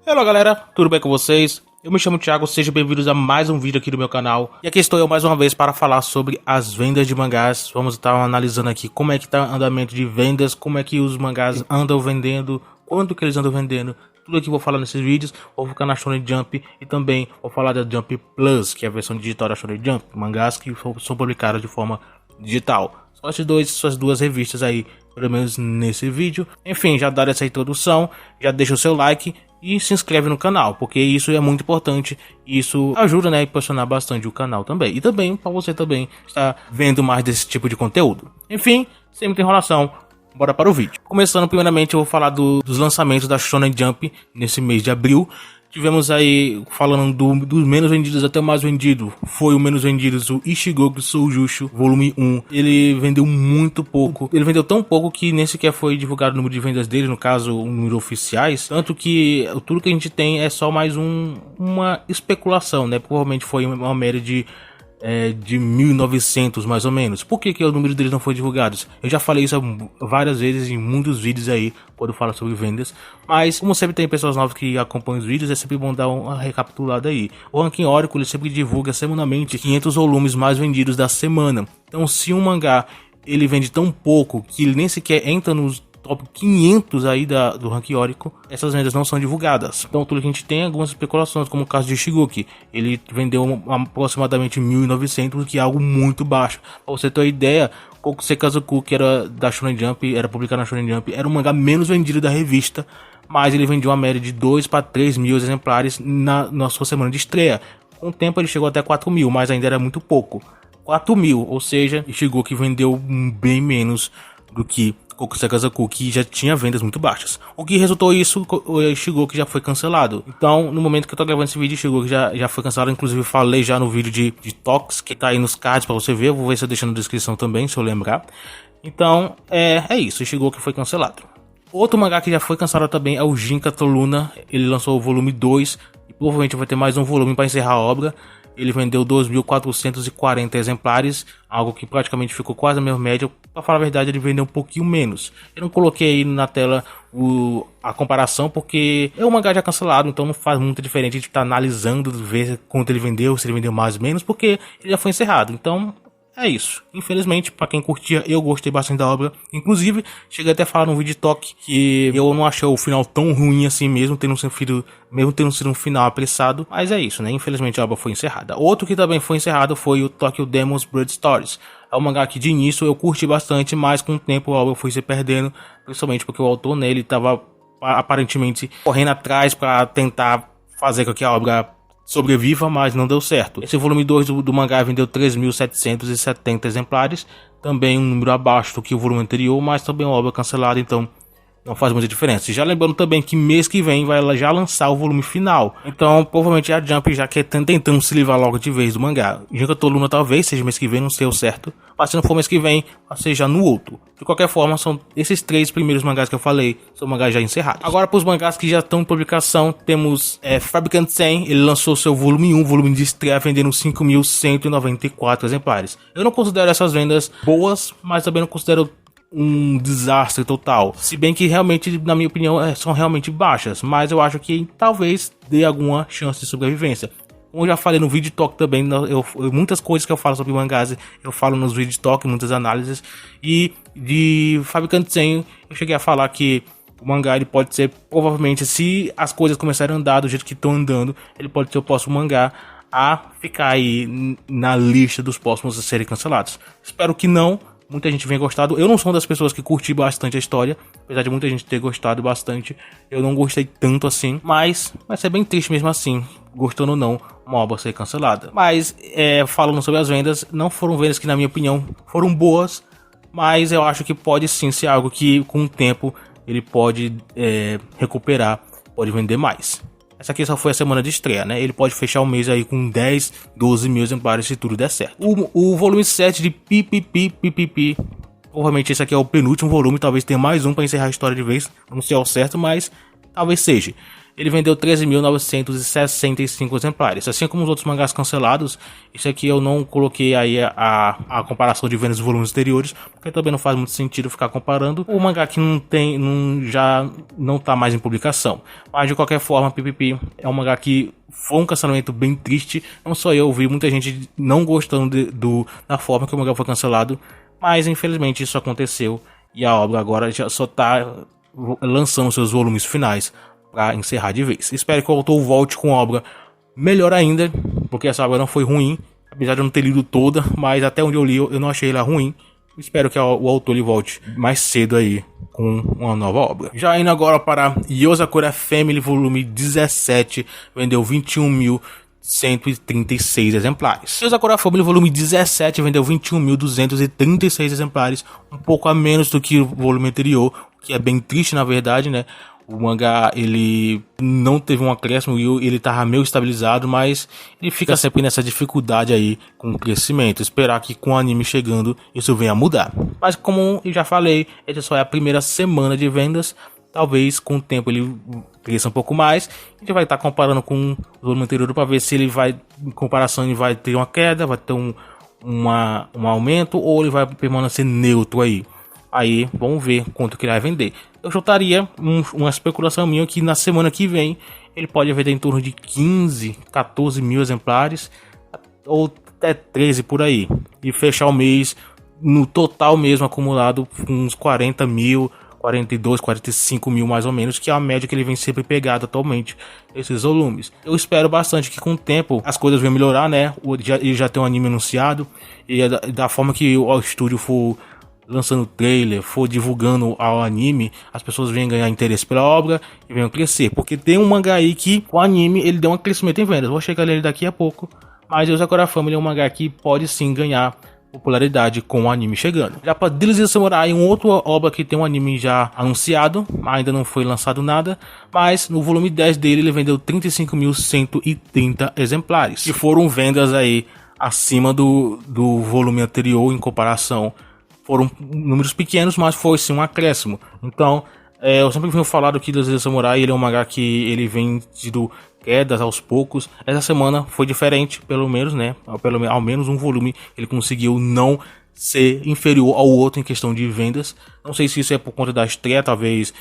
Olá galera, tudo bem com vocês? Eu me chamo Thiago, sejam bem-vindos a mais um vídeo aqui do meu canal. E aqui estou eu mais uma vez para falar sobre as vendas de mangás. Vamos estar analisando aqui como é que está o andamento de vendas, como é que os mangás andam vendendo, quanto que eles andam vendendo. Tudo aqui eu vou falar nesses vídeos, vou focar na Shonen Jump e também vou falar da Jump Plus, que é a versão digital da Shonen Jump. Mangás que são publicados de forma digital. Só essas duas revistas aí, pelo menos nesse vídeo. Enfim, já dado essa introdução, já deixa o seu like e se inscreve no canal, porque isso é muito importante. Isso ajuda, né, a impulsionar bastante o canal também. E também para você também estar vendo mais desse tipo de conteúdo. Enfim, sem muita enrolação, bora para o vídeo. Começando primeiramente, eu vou falar dos lançamentos da Shonen Jump nesse mês de abril. Tivemos aí, falando dos menos vendidos até o mais vendido, foi o menos vendido, o Ichigoku Soujushu, volume 1. Ele vendeu muito pouco, ele vendeu tão pouco que nem sequer foi divulgado o número de vendas dele, no caso, o número oficiais. Tanto que tudo que a gente tem é só mais uma especulação, né? Provavelmente foi uma média de 1.900 mais ou menos. Por que o número deles não foi divulgado? Eu já falei isso várias vezes em muitos vídeos aí quando eu falo sobre vendas, mas como sempre tem pessoas novas que acompanham os vídeos, é sempre bom dar uma recapitulada aí. O Ranking Oracle ele sempre divulga semanalmente 500 volumes mais vendidos da semana. Então se um mangá ele vende tão pouco que ele nem sequer entra nos top 500 aí do Ranking Oracle, essas vendas não são divulgadas. Então tudo que a gente tem é algumas especulações, como o caso de Ichigoku. Ele vendeu aproximadamente 1.900, que é algo muito baixo. Pra você ter uma ideia, Kokusei Kazoku, que era da Shonen Jump, era publicado na Shonen Jump, era o mangá menos vendido da revista, mas ele vendeu uma média de 2 para 3 mil exemplares na sua semana de estreia. Com o tempo ele chegou até 4 mil, mas ainda era muito pouco. 4 mil, ou seja, Ichigoku vendeu bem menos do que Kokusei Kazoku, que já tinha vendas muito baixas. O que resultou isso, o Ichigoku já foi cancelado. Então, no momento que eu tô gravando esse vídeo, Ichigoku já foi cancelado. Inclusive, falei já no vídeo de Tox, que tá aí nos cards pra você ver. Eu vou ver se eu deixo na descrição também, se eu lembrar. Então, é isso. Ichigoku foi cancelado. Outro mangá que já foi cancelado também é o Jinka Toluna. Ele lançou o volume 2 e provavelmente vai ter mais um volume para encerrar a obra. Ele vendeu 2.440 exemplares, algo que praticamente ficou quase a mesma média. Para falar a verdade, ele vendeu um pouquinho menos. Eu não coloquei aí na tela a comparação, porque é um mangá já cancelado, então não faz muita diferença a gente estar analisando, ver quanto ele vendeu, se ele vendeu mais ou menos, porque ele já foi encerrado. Então é isso. Infelizmente, para quem curtia, eu gostei bastante da obra. Inclusive, cheguei até a falar no vídeo de toque que eu não achei o final tão ruim assim mesmo, tendo sido um final apressado. Mas é isso, né? Infelizmente a obra foi encerrada. Outro que também foi encerrado foi o Tokyo Demons Blood Stories. É um mangá que de início eu curti bastante, mas com o tempo a obra foi se perdendo, principalmente porque o autor nele estava aparentemente correndo atrás para tentar fazer com que a obra sobreviva, mas não deu certo. Esse volume 2 do mangá vendeu 3.770 exemplares, também um número abaixo do que o volume anterior, mas também uma obra cancelada, então não faz muita diferença. Já lembrando também que mês que vem vai já lançar o volume final, então provavelmente a Jump já quer tentando se livrar logo de vez do mangá. Jinka Toluna talvez seja mês que vem, não sei o certo, mas se não for mês que vem, vai ser já no outro. De qualquer forma, são esses três primeiros mangás que eu falei, são mangás já encerrados. Agora para os mangás que já estão em publicação, temos Fabricant Sen. Ele lançou seu volume 1, volume de estreia, vendendo 5.194 exemplares. Eu não considero essas vendas boas, mas também não considero um desastre total, se bem que realmente, na minha opinião, são realmente baixas, mas eu acho que talvez dê alguma chance de sobrevivência. Como eu já falei no vídeo talk também, muitas coisas que eu falo sobre mangás eu falo nos vídeos talk, muitas análises. E de Fabricant Sen eu cheguei a falar que o mangá ele pode ser, provavelmente, se as coisas começarem a andar do jeito que estão andando, ele pode ser o próximo mangá a ficar aí na lista dos próximos a serem cancelados. Espero que não. Muita gente venha gostado. Eu não sou uma das pessoas que curti bastante a história, apesar de muita gente ter gostado bastante. Eu não gostei tanto assim, mas vai ser bem triste mesmo assim, gostando ou não, uma obra ser cancelada. Mas falando sobre as vendas, não foram vendas que na minha opinião foram boas, mas eu acho que pode sim ser algo que com o tempo ele pode recuperar, pode vender mais. Essa aqui só foi a semana de estreia, né? Ele pode fechar o mês aí com 10, 12 mil exemplares se tudo der certo. O volume 7 de Pipipi, provavelmente esse aqui é o penúltimo volume, talvez tenha mais um para encerrar a história de vez. Não sei ao certo, mas talvez seja. ele vendeu 13.965 exemplares. Assim como os outros mangás cancelados, isso aqui eu não coloquei aí a comparação de vendas dos volumes anteriores, porque também não faz muito sentido ficar comparando o mangá que já não tá mais em publicação. Mas de qualquer forma, PPP é um mangá que foi um cancelamento bem triste. Não só eu vi muita gente não gostando da forma que o mangá foi cancelado, mas infelizmente isso aconteceu e a obra agora já só tá lançando seus volumes finais para encerrar de vez. Espero que o autor volte com obra melhor ainda, porque essa obra não foi ruim, apesar de eu não ter lido toda, mas até onde eu li eu não achei ela ruim. Espero que o autor ele volte mais cedo aí com uma nova obra. Já indo agora para Yozakura Family volume 17, vendeu 21.136 exemplares. Yozakura Family volume 17 vendeu 21.236 exemplares, um pouco a menos do que o volume anterior, o que é bem triste na verdade, né? O mangá, ele não teve um acréscimo e ele tava meio estabilizado, mas ele fica sempre nessa dificuldade aí com o crescimento. Esperar que com o anime chegando, isso venha a mudar. Mas como eu já falei, essa só é a primeira semana de vendas. Talvez com o tempo ele cresça um pouco mais. A gente vai estar comparando com o volume anterior para ver se ele vai, em comparação, ele vai ter uma queda, vai ter um aumento ou ele vai permanecer neutro aí. Aí, vamos ver quanto que ele vai vender. Eu chutaria uma especulação minha que na semana que vem ele pode vender em torno de 15, 14 mil exemplares ou até 13 por aí. E fechar o mês no total mesmo acumulado com uns 40 mil, 42, 45 mil mais ou menos, que é a média que ele vem sempre pegado atualmente, esses volumes. Eu espero bastante que com o tempo as coisas venham melhorar, né? Ele já tem um anime anunciado e da forma que o estúdio for lançando trailer, for divulgando ao anime, as pessoas venham ganhar interesse pela obra e venham crescer. Porque tem um mangá aí que o anime ele deu um crescimento em vendas. Vou chegar nele daqui a pouco. Mas Yozakura Family é um mangá que pode sim ganhar popularidade com o anime chegando. Já para Diligent Samurai, uma outra obra que tem um anime já anunciado, ainda não foi lançado nada, mas no volume 10 dele ele vendeu 35.130 exemplares. Que foram vendas aí acima do volume anterior em comparação. Foram números pequenos, mas foi sim um acréscimo. Então, eu sempre venho falado que Diligent Samurai ele é um mangá que ele vem tido quedas aos poucos. Essa semana foi diferente, pelo menos, né? Ao menos um volume ele conseguiu não ser inferior ao outro em questão de vendas. Não sei se isso é por conta da estreia, talvez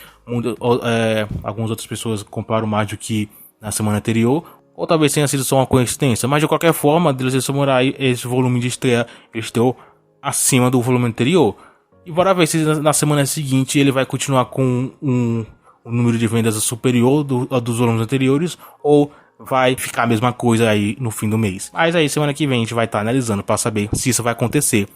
algumas outras pessoas compraram mais do que na semana anterior. Ou talvez tenha sido só uma coincidência. Mas de qualquer forma, Diligent Samurai, esse volume de estreia, ele estreou acima do volume anterior. E bora ver se na semana seguinte ele vai continuar com um número de vendas superior dos volumes anteriores ou vai ficar a mesma coisa aí no fim do mês. Mas aí semana que vem a gente vai estar analisando para saber se isso vai acontecer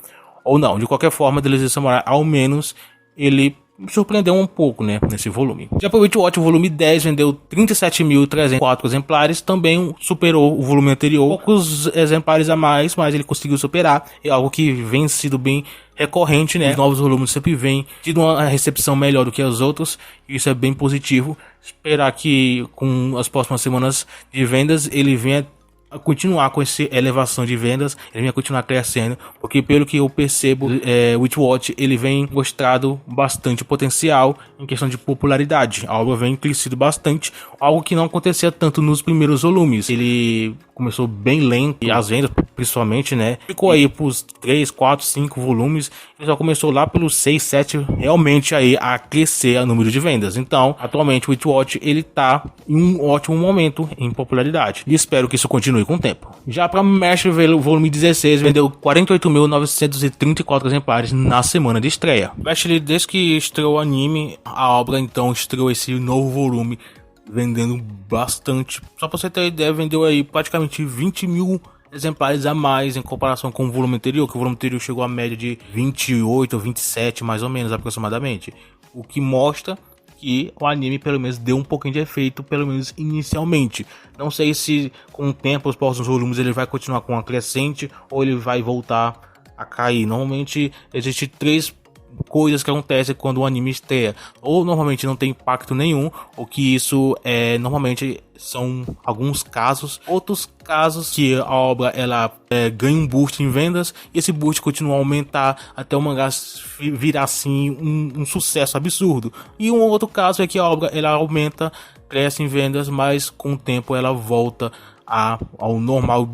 ou não. De qualquer forma, Diligent Samurai, ao menos ele surpreendeu um pouco, né, nesse volume. Já para o Witch-Watch, o volume 10 vendeu 37.304 exemplares, também superou o volume anterior, poucos exemplares a mais, mas ele conseguiu superar, é algo que vem sido bem recorrente, né, os novos volumes sempre vêm tido uma recepção melhor do que os outros, e isso é bem positivo. Esperar que com as próximas semanas de vendas ele venha a continuar com essa elevação de vendas, ele vai continuar crescendo, porque pelo que eu percebo, Witch-Watch ele vem mostrado bastante potencial em questão de popularidade. A obra vem crescido bastante, algo que não acontecia tanto nos primeiros volumes. Ele começou bem lento, e as vendas principalmente, né, ficou aí pros 3, 4, 5 volumes, ele só começou lá pelos 6, 7 realmente aí a crescer o número de vendas. Então, atualmente o Witch-Watch ele tá em um ótimo momento em popularidade, e espero que isso continue com o tempo. Já para Mestre, o volume 16 vendeu 48.934 exemplares na semana de estreia. Mestre, desde que estreou o anime, a obra então estreou esse novo volume vendendo bastante. Só para você ter ideia, vendeu aí praticamente 20 mil exemplares a mais em comparação com o volume anterior, que o volume anterior chegou a média de 28 ou 27 mais ou menos aproximadamente, o que mostra que o anime pelo menos deu um pouquinho de efeito, pelo menos inicialmente. Não sei se com o tempo, os próximos volumes, ele vai continuar com uma crescente ou ele vai voltar a cair. Normalmente existem 3 coisas que acontecem quando o anime estreia. Ou normalmente não tem impacto nenhum, ou que isso normalmente são alguns casos. Outros casos que a obra ela ganha um boost em vendas e esse boost continua a aumentar até o mangá virar assim um sucesso absurdo. E um outro caso é que a obra ela aumenta cresce em vendas, mas com o tempo ela volta ao normal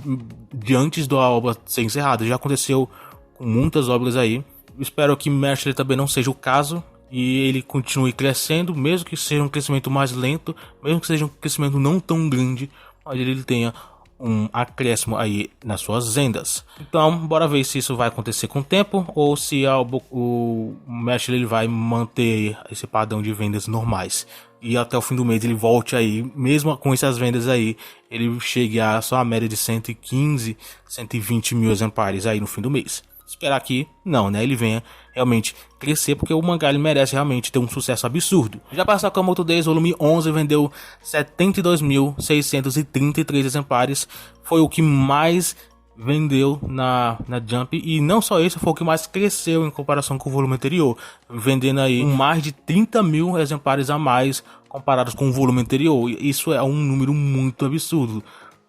de antes da obra ser encerrada. Já aconteceu com muitas obras aí. Espero que Mestre também não seja o caso e ele continue crescendo, mesmo que seja um crescimento mais lento, mesmo que seja um crescimento não tão grande, mas ele tenha um acréscimo aí nas suas vendas. Então, bora ver se isso vai acontecer com o tempo ou se o Mestre ele vai manter esse padrão de vendas normais. E até o fim do mês ele volte aí, mesmo com essas vendas aí, ele chegue a só a média de 115, 120 mil exemplares aí no fim do mês. Esperar que não, né? Ele venha realmente crescer, porque o mangá ele merece realmente ter um sucesso absurdo. Já para Sakamoto Days, volume 11 vendeu 72.633 exemplares. Foi o que mais vendeu na Jump, e não só isso, foi o que mais cresceu em comparação com o volume anterior, vendendo aí mais de 30 mil exemplares a mais comparados com o volume anterior. Isso é um número muito absurdo.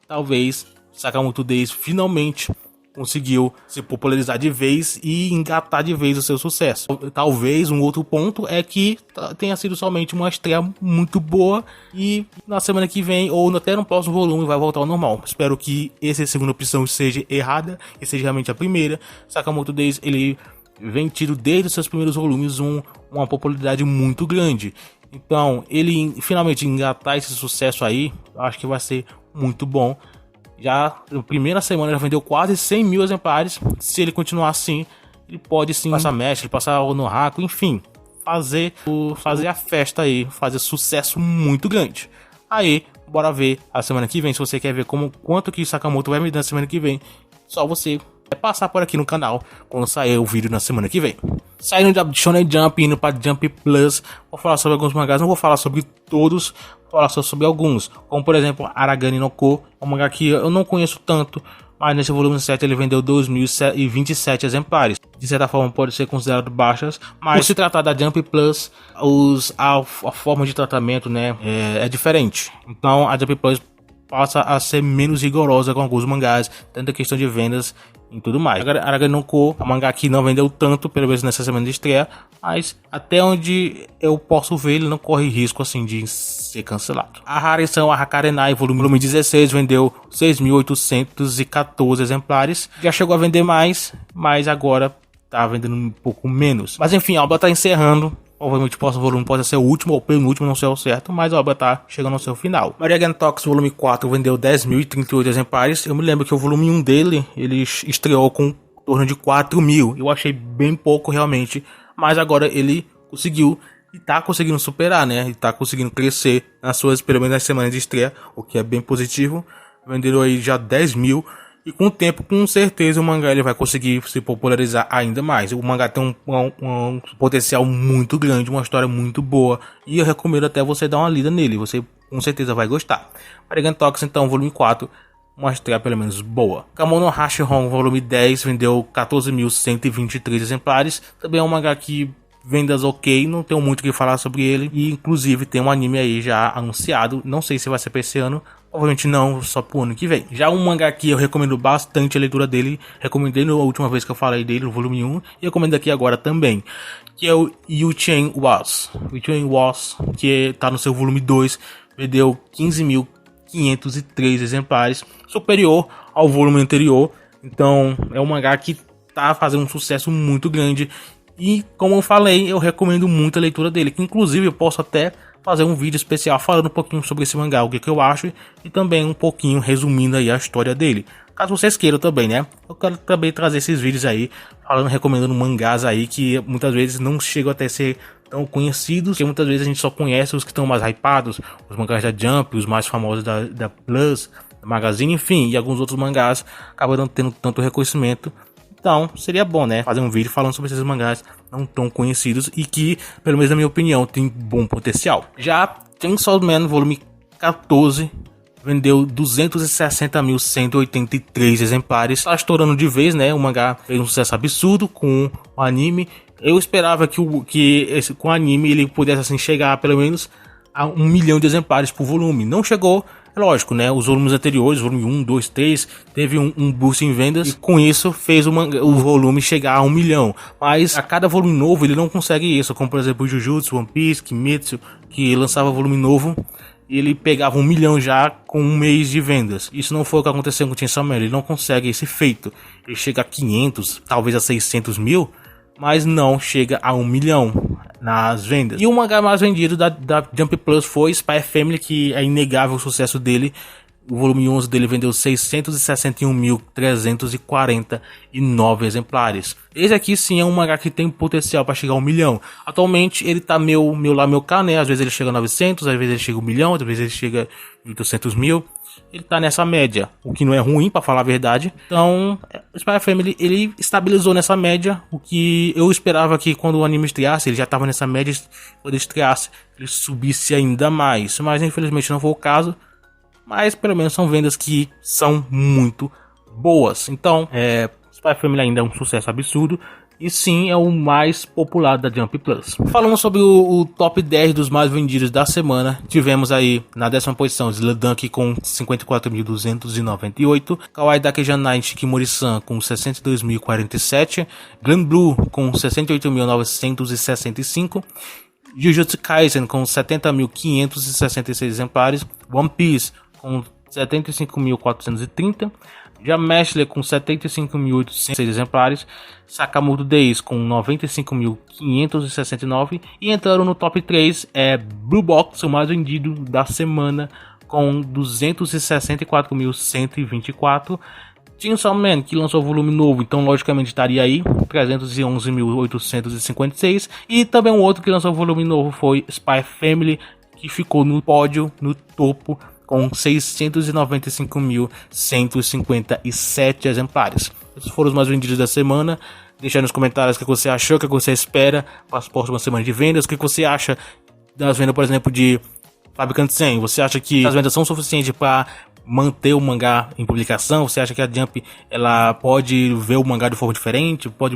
Talvez Sakamoto Days finalmente conseguiu se popularizar de vez e engatar de vez o seu sucesso. Talvez um outro ponto é que tenha sido somente uma estreia muito boa e na semana que vem ou até no próximo volume vai voltar ao normal. Espero que essa segunda opção seja errada e seja realmente a primeira. Sakamoto Days ele vem tido desde os seus primeiros volumes uma popularidade muito grande. Então ele finalmente engatar esse sucesso aí, eu acho que vai ser muito bom. Já na primeira semana ele vendeu quase 100 mil exemplares. Se ele continuar assim, ele pode sim passar Mestre, passar o Nohaku, enfim, fazer a festa aí, fazer sucesso muito grande. Aí, bora ver a semana que vem. Se você quer ver quanto que Sakamoto vai me dar na semana que vem, só você passar por aqui no canal quando sair o vídeo na semana que vem. Saindo de Shonen Jump, indo para Jump Plus, vou falar sobre alguns mangás, não vou falar sobre todos, vou falar só sobre alguns, como por exemplo Aragami no Ko, um mangá que eu não conheço tanto, mas nesse volume 7 ele vendeu 2.027 exemplares. De certa forma pode ser considerado baixas, mas por se tratar da Jump Plus, a forma de tratamento, né, é diferente. Então a Jump Plus passa a ser menos rigorosa com alguns mangás, tanto a questão de vendas e tudo mais. Aragami no Ko, a mangá que não vendeu tanto, pelo menos nessa semana de estreia, mas até onde eu posso ver, ele não corre risco assim de ser cancelado. A Haresan Hakarenai, volume 16, vendeu 6.814 exemplares. Já chegou a vender mais, mas agora tá vendendo um pouco menos. Mas enfim, a obra tá encerrando. Provavelmente o próximo volume pode ser o último ou penúltimo, não sei ao certo, mas a obra tá chegando ao seu final. Maria Gentox, volume 4, vendeu 10.038 exemplares. Eu me lembro que o volume 1 dele, ele estreou com em torno de 4 mil. Eu achei bem pouco realmente, mas agora ele conseguiu e tá conseguindo superar, né? E tá conseguindo crescer nas suas, pelo menos nas semanas de estreia, o que é bem positivo. Venderam aí já 10 mil. E com o tempo, com certeza, o mangá ele vai conseguir se popularizar ainda mais. O mangá tem um potencial muito grande, uma história muito boa. E eu recomendo até você dar uma lida nele. Você com certeza vai gostar. Maria Tox, então, volume 4. Uma estreia pelo menos boa. Kamono Hashihon, volume 10, vendeu 14.123 exemplares. Também é um mangá que vendas ok, não tenho muito o que falar sobre ele. E inclusive tem um anime aí já anunciado. Não sei se vai ser pra esse ano. Provavelmente não, só pro ano que vem. Já um mangá que eu recomendo bastante a leitura dele. Recomendei na última vez que eu falei dele, no volume 1. E recomendo aqui agora também. Que é o Yu-Chain Was. Yu-Chain Was, que tá no seu volume 2. Vendeu 15.503 exemplares. Superior ao volume anterior. Então é um mangá que tá fazendo um sucesso muito grande. E como eu falei, eu recomendo muito a leitura dele. Que inclusive eu posso até fazer um vídeo especial falando um pouquinho sobre esse mangá, o que eu acho, e também um pouquinho resumindo aí a história dele. Caso vocês queiram também, né? Eu quero também trazer esses vídeos aí, falando, recomendando mangás aí que muitas vezes não chegam até ser tão conhecidos, que muitas vezes a gente só conhece os que estão mais hypados, os mangás da Jump, os mais famosos da Plus, da Magazine, enfim, e alguns outros mangás acabam não tendo tanto reconhecimento. Então, seria bom, né? Fazer um vídeo falando sobre esses mangás não tão conhecidos e que, pelo menos na minha opinião, tem bom potencial. Já Chainsaw Man, volume 14, vendeu 260.183 exemplares. Tá estourando de vez, né? O mangá fez um sucesso absurdo com o anime. Eu esperava que com o anime ele pudesse assim chegar pelo menos a 1 milhão de exemplares por volume. Não chegou. Lógico, né? Os volumes anteriores, volume 1, 2, 3, teve um boost em vendas e com isso fez o volume chegar a 1 milhão. Mas a cada volume novo ele não consegue isso, como por exemplo o Jujutsu, One Piece, Kimetsu, que lançava volume novo ele pegava 1 milhão já com um mês de vendas. Isso não foi o que aconteceu com o Chainsaw Man, ele não consegue esse feito. Ele chega a 500, talvez a 600 mil, mas não chega a 1 milhão nas vendas. E o mangá mais vendido da Jump Plus foi Spy Family, que é inegável o sucesso dele. O volume 11 dele vendeu 661.349 exemplares. Esse aqui sim é um mangá que tem potencial para chegar a 1 milhão. Atualmente ele tá meu cá, né? Às vezes ele chega a 900, às vezes ele chega a 1 milhão, às vezes ele chega a 800 mil. Ele tá nessa média, o que não é ruim, para falar a verdade. Então, o Spy Family, ele estabilizou nessa média, o que eu esperava que quando o anime estreasse, ele já tava nessa média, quando ele estreasse, ele subisse ainda mais. Mas infelizmente não foi o caso. Mas pelo menos são vendas que são muito boas. Então, Spy Family ainda é um sucesso absurdo. E sim, é o mais popular da Jump Plus. Falando sobre o top 10 dos mais vendidos da semana, tivemos aí na 10ª posição Slandunk com 54.298, Kawaii Dakejanai Shikimori-san com 62.047, Granblue com 68.965, Jujutsu Kaisen com 70.566 exemplares, One Piece com 75.430, Jameshle com 75.806 exemplares, Sakamoto Days com 95.569 e entraram no top 3 Blue Box, o mais vendido da semana, com 264.124, Chainsaw Man, que lançou o volume novo, então logicamente estaria aí, 311.856, e também um outro que lançou o volume novo foi Spy Family, que ficou no pódio, no topo, com 695.157 exemplares. Esses foram os mais vendidos da semana. Deixa aí nos comentários o que você achou, o que você espera para as próximas semanas de vendas, o que você acha das vendas, por exemplo, de Fabricante 100. Você acha que as vendas são suficientes para manter o mangá em publicação? Você acha que a Jump ela pode ver o mangá de forma diferente? Pode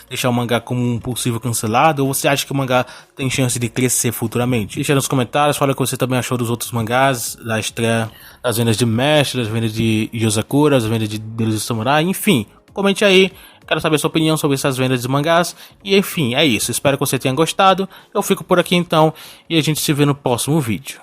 deixar o mangá como um possível cancelado? Ou você acha que o mangá tem chance de crescer futuramente? Deixa aí nos comentários, fala o que você também achou dos outros mangás, da estreia das vendas de Mesh, das vendas de Yozakura, das vendas de Deus e Samurai, enfim. Comente aí, quero saber a sua opinião sobre essas vendas de mangás. E enfim, é isso, espero que você tenha gostado. Eu fico por aqui então, e a gente se vê no próximo vídeo.